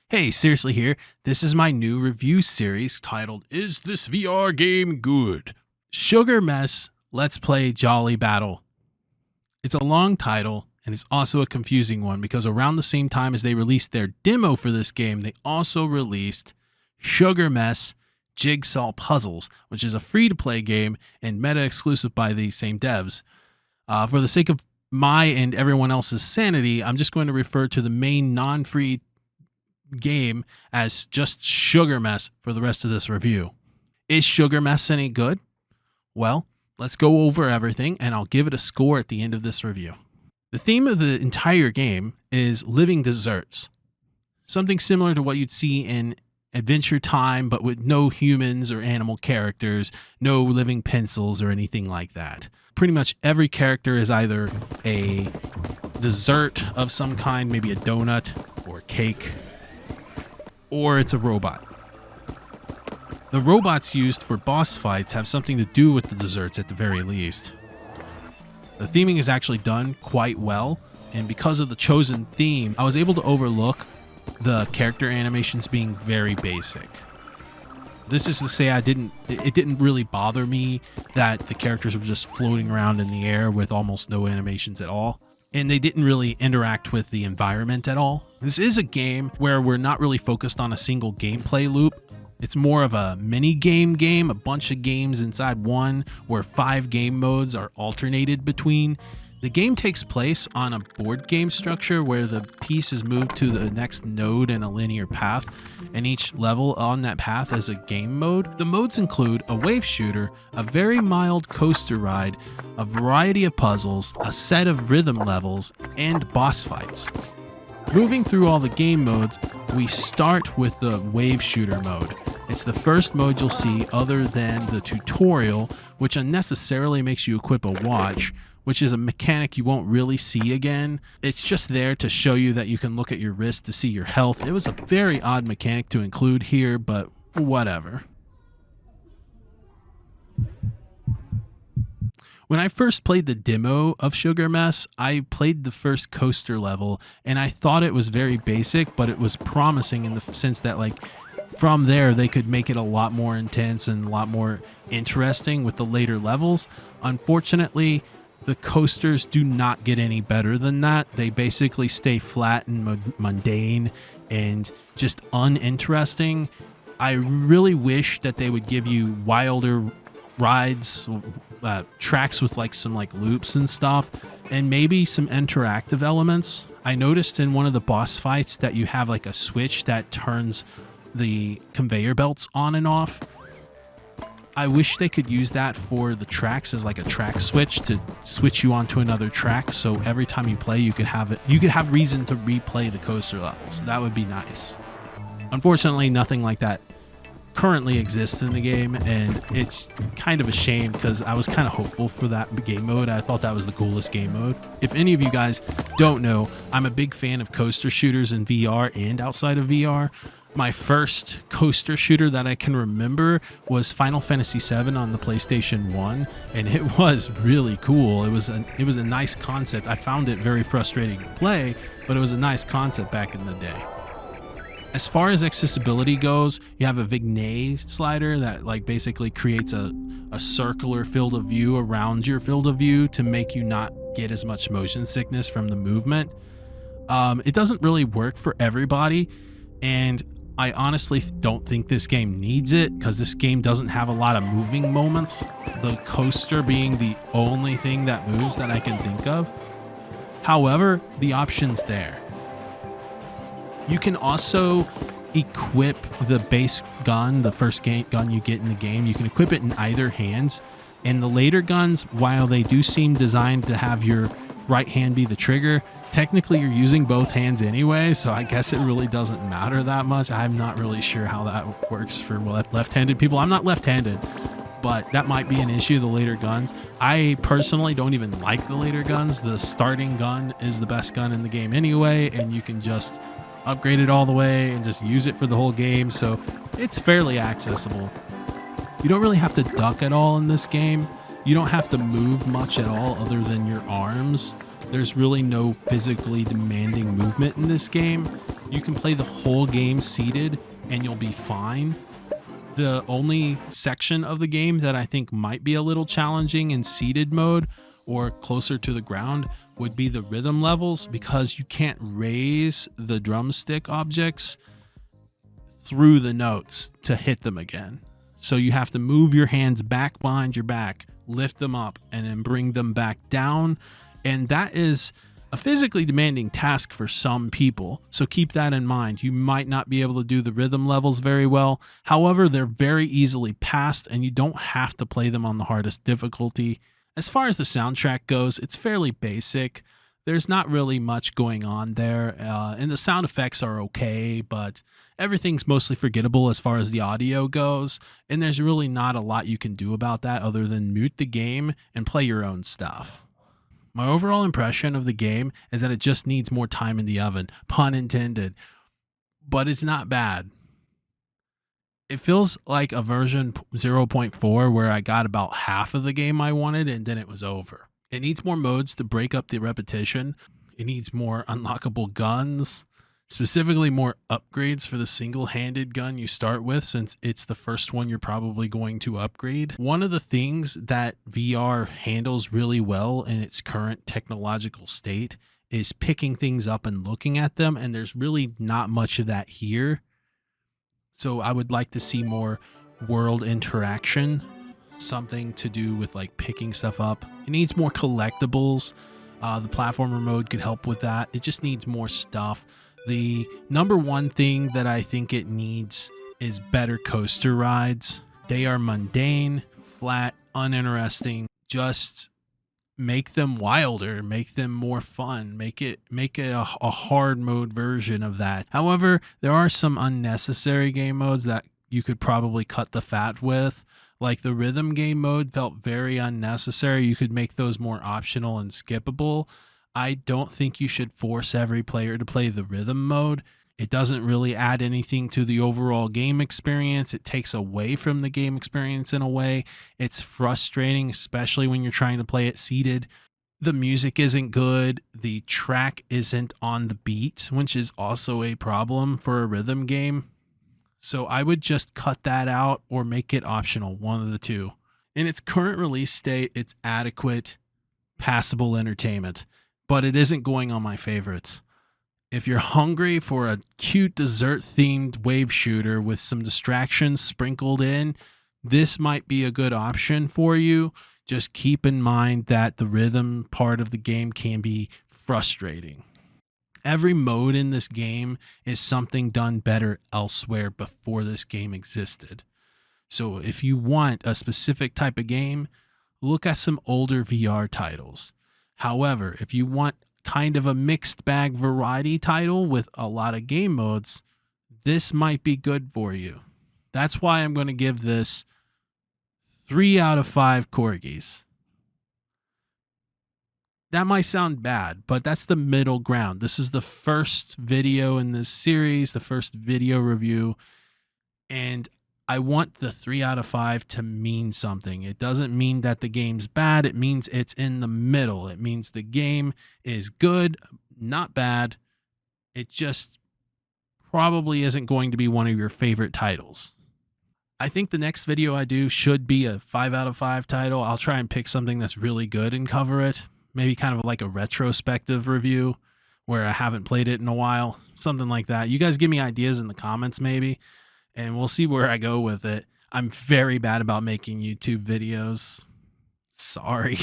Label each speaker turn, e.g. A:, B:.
A: Hey, seriously here. This is my new review series titled, Is This VR Game Good? Sugar Mess Let's Play Jolly Battle. It's a long title, and it's also a confusing one because around the same time as they released their demo for this game, they also released Sugar Mess Jigsaw Puzzles, which is a free-to-play game and meta-exclusive by the same devs. For the sake of my and everyone else's sanity, I'm just going to refer to the main non-free game as just Sugar Mess for the rest of this review. Is Sugar Mess any good? Well, let's go over everything and I'll give it a score at the end of this review. The theme of the entire game is living desserts. Something similar to what you'd see in Adventure Time, but with no humans or animal characters, no living pencils or anything like that. Pretty much every character is either a dessert of some kind, maybe a donut or cake, or it's a robot. The robots used for boss fights have something to do with the desserts at the very least. The theming is actually done quite well, and because of the chosen theme, I was able to overlook the character animations being very basic. This is to say it didn't really bother me that the characters were just floating around in the air with almost no animations at all. And they didn't really interact with the environment at all. This is a game where we're not really focused on a single gameplay loop. It's more of a mini game, a bunch of games inside one, where 5 game modes are alternated between. The game takes place on a board game structure where the piece is moved to the next node in a linear path, and each level on that path is a game mode. The modes include a wave shooter, a very mild coaster ride, a variety of puzzles, a set of rhythm levels, and boss fights. Moving through all the game modes, we start with the wave shooter mode. It's the first mode you'll see other than the tutorial, which unnecessarily makes you equip a watch, which is a mechanic you won't really see again. It's just there to show you that you can look at your wrist to see your health. It was a very odd mechanic to include here, but whatever. When I first played the demo of Sugar Mess, I played the first coaster level, and I thought it was very basic, but it was promising in the sense that, like, from there they could make it a lot more intense and a lot more interesting with the later levels. Unfortunately, the coasters do not get any better than that. They basically stay flat and mundane and just uninteresting. I really wish that they would give you wilder rides, tracks with some loops and stuff, and maybe some interactive elements. I noticed in one of the boss fights that you have a switch that turns the conveyor belts on and off. I wish they could use that for the tracks as a track switch to switch you onto another track, so every time you play you could have reason to replay the coaster levels. That would be nice. Unfortunately, nothing like that currently exists in the game, and it's kind of a shame because I was kind of hopeful for that game mode. I thought that was the coolest game mode. If any of you guys don't know, I'm a big fan of coaster shooters in VR and outside of VR. My first coaster shooter that I can remember was Final Fantasy VII on the PlayStation 1, and it was really cool. It was a nice concept. I found it very frustrating to play, but it was a nice concept back in the day. As far as accessibility goes, you have a vignette slider that basically creates a circular field of view around your field of view to make you not get as much motion sickness from the movement. It doesn't really work for everybody, and I honestly don't think this game needs it because this game doesn't have a lot of moving moments, the coaster being the only thing that moves that I can think of. However, the option's there. You can also equip the base gun, the first gun you get in the game. You can equip it in either hands, and the later guns, while they do seem designed to have your right hand be the trigger, technically you're using both hands anyway, so I guess it really doesn't matter that much. I'm not really sure how that works for left-handed people. I'm not left-handed, but that might be an issue, the later guns. I personally don't even like the later guns. The starting gun is the best gun in the game anyway, and you can just upgrade it all the way and just use it for the whole game, so it's fairly accessible. You don't really have to duck at all in this game. You don't have to move much at all other than your arms. There's really no physically demanding movement in this game. You can play the whole game seated and you'll be fine. The only section of the game that I think might be a little challenging in seated mode or closer to the ground would be the rhythm levels, because you can't raise the drumstick objects through the notes to hit them again. So you have to move your hands back behind your back, lift them up, and then bring them back down. And that is a physically demanding task for some people. So keep that in mind. You might not be able to do the rhythm levels very well. However, they're very easily passed and you don't have to play them on the hardest difficulty. As far as the soundtrack goes, it's fairly basic. There's not really much going on there, and the sound effects are okay, but everything's mostly forgettable as far as the audio goes, and there's really not a lot you can do about that other than mute the game and play your own stuff. My overall impression of the game is that it just needs more time in the oven, pun intended, but it's not bad. It feels like a version 0.4 where I got about half of the game I wanted and then it was over. It needs more modes to break up the repetition. It needs more unlockable guns, specifically more upgrades for the single-handed gun you start with, since it's the first one you're probably going to upgrade. One of the things that VR handles really well in its current technological state is picking things up and looking at them, and there's really not much of that here. So I would like to see more world interaction, something to do with like picking stuff up. It needs more collectibles. The platformer mode could help with that. It just needs more stuff. The number one thing that I think it needs is better coaster rides. They are mundane, flat, uninteresting. Just make them wilder, make them more fun, make it a hard mode version of that. However, there are some unnecessary game modes that you could probably cut the fat with. Like the rhythm game mode felt very unnecessary. You could make those more optional and skippable. I don't think you should force every player to play the rhythm mode. It doesn't really add anything to the overall game experience. It takes away from the game experience in a way. It's frustrating, especially when you're trying to play it seated. The music isn't good. The track isn't on the beat, which is also a problem for a rhythm game. So I would just cut that out or make it optional, one of the two. In its current release state, it's adequate, passable entertainment, but it isn't going on my favorites. If you're hungry for a cute dessert-themed wave shooter with some distractions sprinkled in, this might be a good option for you. Just keep in mind that the rhythm part of the game can be frustrating. Every mode in this game is something done better elsewhere before this game existed. So if you want a specific type of game, look at some older VR titles. However, if you want kind of a mixed bag variety title with a lot of game modes, this might be good for you. That's why I'm going to give this 3 out of 5 corgis. That might sound bad, but that's the middle ground. This is the first video in this series, the first video review, and I want the 3 out of 5 to mean something. It doesn't mean that the game's bad. It means it's in the middle. It means the game is good, not bad. It just probably isn't going to be one of your favorite titles. I think the next video I do should be a 5 out of 5 title. I'll try and pick something that's really good and cover it. Maybe kind of like a retrospective review where I haven't played it in a while. Something like that. You guys give me ideas in the comments maybe, and we'll see where I go with it. I'm very bad about making YouTube videos. Sorry.